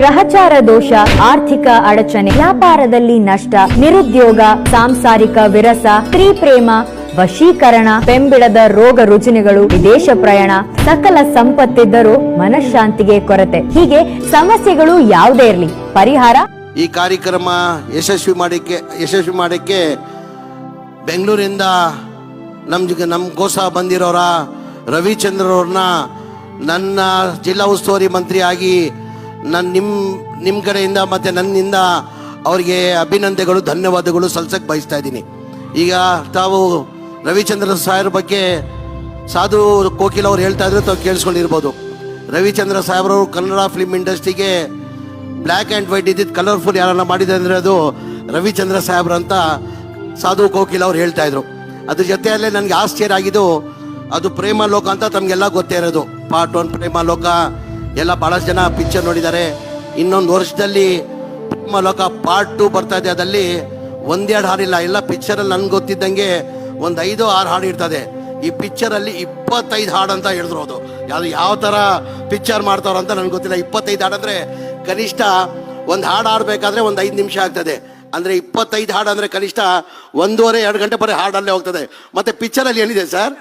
ಗ್ರಹಚಾರ ದೋಷ, ಆರ್ಥಿಕ ಅಡಚಣೆ, ವ್ಯಾಪಾರದಲ್ಲಿ ನಷ್ಟ, ನಿರುದ್ಯೋಗ, ಸಾಂಸಾರಿಕ ವಿರಸ, ಸ್ತ್ರೀ ಪ್ರೇಮ, ವಶೀಕರಣ, ಬೆಂಬಿಡದ ರೋಗ ರುಜಿನಗಳು, ವಿದೇಶ ಪ್ರಯಾಣ, ಸಕಲ ಸಂಪತ್ತಿದ್ದರೂ ಮನಃಶಾಂತಿಗೆ ಕೊರತೆ, ಹೀಗೆ ಸಮಸ್ಯೆಗಳು ಯಾವುದೇ ಇರಲಿ ಪರಿಹಾರ. ಈ ಕಾರ್ಯಕ್ರಮ ಯಶಸ್ವಿ ಮಾಡಕ್ಕೆ ಬೆಂಗಳೂರಿಂದ ನಮ್ಗೋಸ ಬಂದಿರೋರ ರವಿಚಂದ್ರವ್ರನ್ನ ನನ್ನ ಜಿಲ್ಲಾ ಉಸ್ತುವಾರಿ ಮಂತ್ರಿ ಆಗಿ ನಿಮ್ಮ ಕಡೆಯಿಂದ ಮತ್ತು ನನ್ನಿಂದ ಅವರಿಗೆ ಅಭಿನಂದನೆಗಳು, ಧನ್ಯವಾದಗಳು ಸಲ್ಲಿಸಕ್ಕೆ ಬಯಸ್ತಾ ಇದ್ದೀನಿ. ಈಗ ತಾವು ರವಿಚಂದ್ರ ಸಾಹೇಬ್ರ ಬಗ್ಗೆ ಸಾಧು ಕೋಕಿಲ್ ಅವ್ರು ಹೇಳ್ತಾ ಇದ್ರು, ತಾವು ಕೇಳಿಸ್ಕೊಂಡಿರ್ಬೋದು. ರವಿಚಂದ್ರ ಸಾಹೇಬ್ರವರು ಕನ್ನಡ ಫಿಲ್ಮ್ ಇಂಡಸ್ಟ್ರಿಗೆ ಬ್ಲ್ಯಾಕ್ ಆ್ಯಂಡ್ ವೈಟ್ ಇದ್ದಿದ್ದು ಕಲರ್ಫುಲ್ ಯಾರನ್ನ ಮಾಡಿದೆ ಅಂದರೆ ಅದು ರವಿಚಂದ್ರ ಸಾಹೇಬ್ರ ಅಂತ ಸಾಧು ಕೋಕಿಲ್ ಅವ್ರು ಹೇಳ್ತಾ ಇದ್ರು. ಅದ್ರ ಜೊತೆಯಲ್ಲೇ ನನಗೆ ಆಶ್ಚರ್ಯ ಆಗಿದ್ದು, ಅದು ಪ್ರೇಮ ಲೋಕ ಅಂತ ತಮಗೆಲ್ಲ ಗೊತ್ತೇ ಇರೋದು. ಪಾರ್ಟ್ 1 ಪ್ರೇಮ ಲೋಕ ಎಲ್ಲ ಭಾಳಷ್ಟು ಜನ ಪಿಕ್ಚರ್ ನೋಡಿದ್ದಾರೆ. ಇನ್ನೊಂದು ವರ್ಷದಲ್ಲಿ ಪ್ರೇಮ ಲೋಕ ಪಾರ್ಟ್ 2 ಬರ್ತಾ ಇದೆ. ಅದಲ್ಲಿ ಒಂದೆರಡು ಹಾಡಿಲ್ಲ, ಎಲ್ಲ ಪಿಕ್ಚರಲ್ಲಿ ನನ್ಗೆ ಗೊತ್ತಿದ್ದಂಗೆ ಒಂದು 5-6 ಹಾಡು ಇರ್ತದೆ. ಈ ಪಿಕ್ಚರಲ್ಲಿ 25 ಹಾಡು ಅಂತ ಹೇಳಿದ್ರು. ಅದು ಯಾವ ಥರ ಪಿಕ್ಚರ್ ಮಾಡ್ತಾರೋ ಅಂತ ನನಗೆ ಗೊತ್ತಿಲ್ಲ. 25 ಹಾಡು ಅಂದರೆ ಕನಿಷ್ಠ ಒಂದು ಹಾಡು ಆಡಬೇಕಾದ್ರೆ ಒಂದು 5 ನಿಮಿಷ ಆಗ್ತದೆ. ಅಂದರೆ 25 ಹಾಡು ಅಂದರೆ ಕನಿಷ್ಠ 1.5-2 ಗಂಟೆ ಬರೀ ಹಾಡಲ್ಲೇ ಹೋಗ್ತದೆ. ಮತ್ತು ಪಿಕ್ಚರಲ್ಲಿ ಏನಿದೆ ಸರ್?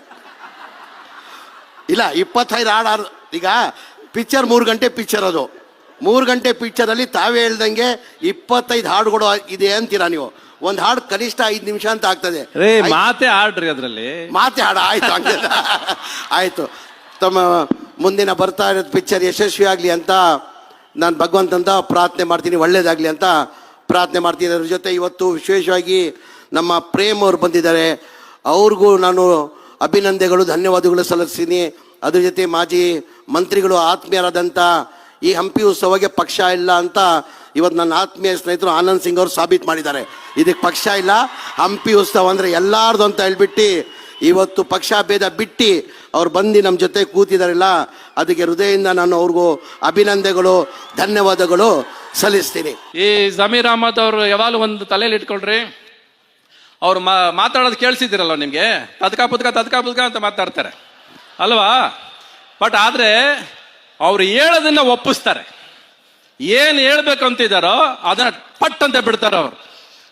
ಇಲ್ಲ, 25 ಹಾಡು. ಈಗ ಪಿಕ್ಚರ್ 3 ಗಂಟೆ ಪಿಕ್ಚರ್, ಅದು 3 ಗಂಟೆ ಪಿಕ್ಚರಲ್ಲಿ ತಾವೇ ಹೇಳ್ದಂಗೆ 25 ಹಾಡುಗಳು ಇದೆ ಅಂತೀರಾ ನೀವು? ಒಂದು ಹಾಡು ಕನಿಷ್ಠ 5 ನಿಮಿಷ ಅಂತ ಆಗ್ತದೆ. ಮಾತೆ ಹಾಡ್ರಿ, ಅದರಲ್ಲಿ ಮಾತೆ ಹಾಡು. ಆಯ್ತು ಆಯ್ತು. ತಮ್ಮ ಮುಂದಿನ ಬರ್ತಾ ಇರೋದು ಪಿಕ್ಚರ್ ಯಶಸ್ವಿ ಆಗಲಿ ಅಂತ ನಾನು ಭಗವಂತಂತ ಪ್ರಾರ್ಥನೆ ಮಾಡ್ತೀನಿ, ಒಳ್ಳೇದಾಗಲಿ ಅಂತ ಪ್ರಾರ್ಥನೆ ಮಾಡ್ತೀನಿ. ಅದ್ರ ಜೊತೆ ಇವತ್ತು ವಿಶೇಷವಾಗಿ ನಮ್ಮ ಪ್ರೇಮ್ ಅವ್ರು ಬಂದಿದ್ದಾರೆ, ಅವ್ರಿಗೂ ನಾನು ಅಭಿನಂದನೆಗಳು, ಧನ್ಯವಾದಗಳು ಸಲ್ಲಿಸ್ತೀನಿ. ಅದ್ರ ಜೊತೆ ಮಾಜಿ ಮಂತ್ರಿಗಳು, ಆತ್ಮೀಯರಾದಂಥ ಈ ಹಂಪಿ ಉತ್ಸವಕ್ಕೆ ಪಕ್ಷ ಇಲ್ಲ ಅಂತ ಇವತ್ತು ನನ್ನ ಆತ್ಮೀಯ ಸ್ನೇಹಿತರು ಆನಂದ್ ಸಿಂಗ್ ಅವರು ಸಾಬೀತು ಮಾಡಿದ್ದಾರೆ. ಇದಕ್ಕೆ ಪಕ್ಷ ಇಲ್ಲ, ಹಂಪಿ ಉತ್ಸವ ಅಂದರೆ ಎಲ್ಲಾರ್ದು ಅಂತ ಹೇಳ್ಬಿಟ್ಟು ಇವತ್ತು ಪಕ್ಷ ಭೇದ ಬಿಟ್ಟು ಅವ್ರು ಬಂದು ನಮ್ಮ ಜೊತೆ ಕೂತಿದಾರಲ್ಲ, ಅದಕ್ಕೆ ಹೃದಯದಿಂದ ನಾನು ಅವ್ರಿಗೂ ಅಭಿನಂದನೆಗಳು, ಧನ್ಯವಾದಗಳು ಸಲ್ಲಿಸ್ತೀನಿ. ಈ ಜಮೀರ್ ಅಹಮದ್ ಅವರು ಯಾವಾಗಲೂ ಒಂದು ತಲೆಯಲ್ಲಿ ಇಟ್ಕೊಳ್ರಿ, ಅವ್ರು ಮಾತಾಡೋದು ಕೇಳಿಸಿದಿರಲ್ಲ ನಿಮಗೆ, ತದ್ಕ ಪುದ್ಕ ಅಂತ ಮಾತಾಡ್ತಾರೆ ಅಲ್ವಾ? ಬಟ್ ಆದರೆ ಅವ್ರು ಹೇಳೋದನ್ನ ಒಪ್ಪಿಸ್ತಾರೆ. ಏನು ಹೇಳ್ಬೇಕು ಅಂತಿದ್ದಾರೋ ಅದನ್ನ ಪಟ್ ಅಂತ ಬಿಡ್ತಾರೆ ಅವರು.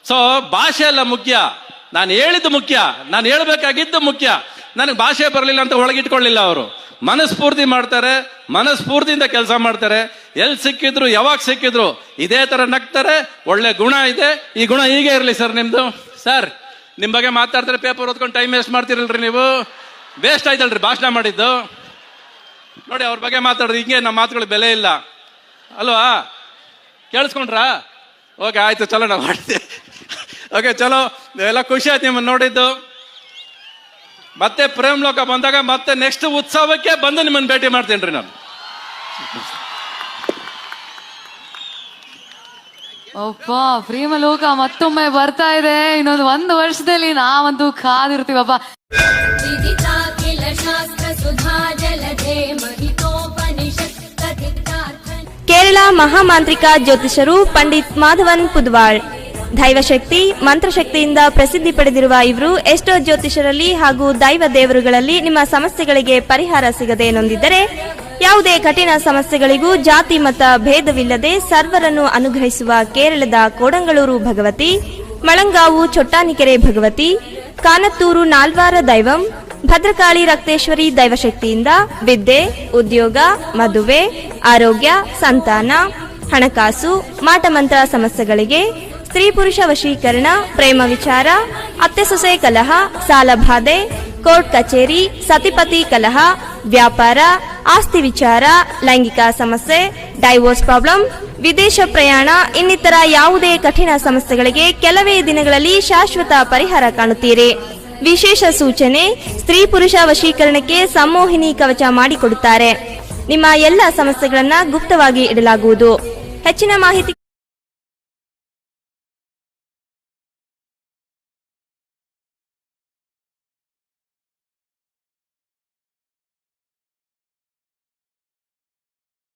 ಸೊ ಭಾಷೆ ಎಲ್ಲ ಮುಖ್ಯ, ನಾನು ಹೇಳಿದ್ದು ಮುಖ್ಯ, ನಾನು ಹೇಳ್ಬೇಕಾಗಿದ್ದು ಮುಖ್ಯ. ನನಗೆ ಭಾಷೆ ಬರಲಿಲ್ಲ ಅಂತ ಒಳಗಿಟ್ಕೊಳ್ಳಿಲ್ಲ ಅವರು. ಮನಸ್ಫೂರ್ತಿ ಮಾಡ್ತಾರೆ, ಮನಸ್ಫೂರ್ತಿಯಿಂದ ಕೆಲಸ ಮಾಡ್ತಾರೆ. ಎಲ್ಲಿ ಸಿಕ್ಕಿದ್ರು, ಯಾವಾಗ ಸಿಕ್ಕಿದ್ರು ಇದೇ ತರ ನಗ್ತಾರೆ. ಒಳ್ಳೆ ಗುಣ ಇದೆ, ಈ ಗುಣ ಹೀಗೆ ಇರಲಿ ಸರ್ ನಿಮ್ದು. ಸರ್ ನಿಮ್ಮ ಬಗ್ಗೆ ಮಾತಾಡ್ತಾರೆ, ಪೇಪರ್ ಓದ್ಕೊಂಡು ಟೈಮ್ ವೇಸ್ಟ್ ಮಾಡ್ತಿರಲ್ರಿ ನೀವು. ವೇಸ್ಟ್ ಆಯ್ತಲ್ರಿ ಭಾಷಣ ಮಾಡಿದ್ದು. ನೋಡಿ ಅವ್ರ ಬಗ್ಗೆ ಮಾತಾಡೋದು ಹಿಂಗೆ, ನಮ್ಮ ಮಾತುಗಳು ಬೆಲೆ ಇಲ್ಲ ಅಲ್ವಾ? ಕೇಳಿಸ್ಕೊಂಡ್ರಾ? ಓಕೆ ಆಯ್ತು, ಚಲೋ ನಾವು ಮಾಡ್ತೀವಿ. ಓಕೆ ಚಲೋ, ಎಲ್ಲ ಖುಷಿ ಆಯ್ತು ನಿಮ್ಮನ್ನು ನೋಡಿದ್ದು. ಮತ್ತೆ ಪ್ರೇಮ್ ಲೋಕ ಬಂದಾಗ ಮತ್ತೆ ನೆಕ್ಸ್ಟ್ ಉತ್ಸವಕ್ಕೆ ಬಂದು ನಿಮ್ಮನ್ನು ಭೇಟಿ ಮಾಡ್ತೇನೆ ರೀ ನಾನು. ಅಪ್ಪ, ಪ್ರೇಮ ಲೋಕ ಮತ್ತೊಮ್ಮೆ ಬರ್ತಾ ಇದೆ. ಇನ್ನೊಂದು 1 ವರ್ಷದಲ್ಲಿ ನಾವಂತೂ ಕಾದಿರ್ತೀವಪ್ಪ. ಕೇರಳ ಮಹಾಮಾಂತ್ರಿಕ ಜ್ಯೋತಿಷರು ಪಂಡಿತ್ ಮಾಧವನ್ ಪುದ್ವಾಳ್. ದೈವಶಕ್ತಿ, ಮಂತ್ರಶಕ್ತಿಯಿಂದ ಪ್ರಸಿದ್ಧಿ ಪಡೆದಿರುವ ಇವರು ಎಷ್ಟೋ ಜ್ಯೋತಿಷರಲ್ಲಿ ಹಾಗೂ ದೈವ ದೇವರುಗಳಲ್ಲಿ ನಿಮ್ಮ ಸಮಸ್ಯೆಗಳಿಗೆ ಪರಿಹಾರ ಸಿಗದೆ ನೊಂದಿದ್ದರೆ, ಯಾವುದೇ ಕಠಿಣ ಸಮಸ್ಯೆಗಳಿಗೂ ಜಾತಿ ಮತ ಭೇದವಿಲ್ಲದೆ ಸರ್ವರನ್ನು ಅನುಗ್ರಹಿಸುವ ಕೇರಳದ ಕೋಡಂಗಳೂರು ಭಗವತಿ, ಮಳಂಗಾವು ಚೊಟ್ಟಾನಿಕೆರೆ ಭಗವತಿ, ಕಾನತ್ತೂರು ನಾಲ್ವಾರ ದೈವಂ, ಭದ್ರಕಾಳಿ ರಕ್ತೇಶ್ವರಿ ದೈವಶಕ್ತಿಯಿಂದ ವಿದ್ಯೆ, ಉದ್ಯೋಗ, ಮದುವೆ, ಆರೋಗ್ಯ, ಸಂತಾನ, ಹಣಕಾಸು, ಮಾಟಮಂತ್ರ ಸಮಸ್ಯೆಗಳಿಗೆ, ಸ್ತ್ರೀ ಪುರುಷ ವಶೀಕರಣ, ಪ್ರೇಮ ವಿಚಾರ, ಅತ್ತೆ ಸೊಸೆ ಕಲಹ, ಸಾಲಬಾಧೆ, ಕೋರ್ಟ್ ಕಚೇರಿ, ಸತಿಪತಿ ಕಲಹ, ವ್ಯಾಪಾರ, ಆಸ್ತಿ ವಿಚಾರ, ಲೈಂಗಿಕ ಸಮಸ್ಯೆ, ಡೈವೋರ್ಸ್ ಪ್ರಾಬ್ಲಮ್, ವಿದೇಶ ಪ್ರಯಾಣ ಇನ್ನಿತರ ಯಾವುದೇ ಕಠಿಣ ಸಮಸ್ಯೆಗಳಿಗೆ ಕೆಲವೇ ದಿನಗಳಲ್ಲಿ ಶಾಶ್ವತ ಪರಿಹಾರ ಕಾಣುತ್ತೀರಿ. ವಿಶೇಷ ಸೂಚನೆ, ಸ್ತ್ರೀ ಪುರುಷ ವಶೀಕರಣಕ್ಕೆ ಸಂಮೋಹಿನಿ ಕವಚ ಮಾಡಿಕೊಡುತ್ತಾರೆ. ನಿಮ್ಮ ಎಲ್ಲ ಸಮಸ್ಯೆಗಳನ್ನು ಗುಪ್ತವಾಗಿ ಇಡಲಾಗುವುದು. ಹೆಚ್ಚಿನ ಮಾಹಿತಿ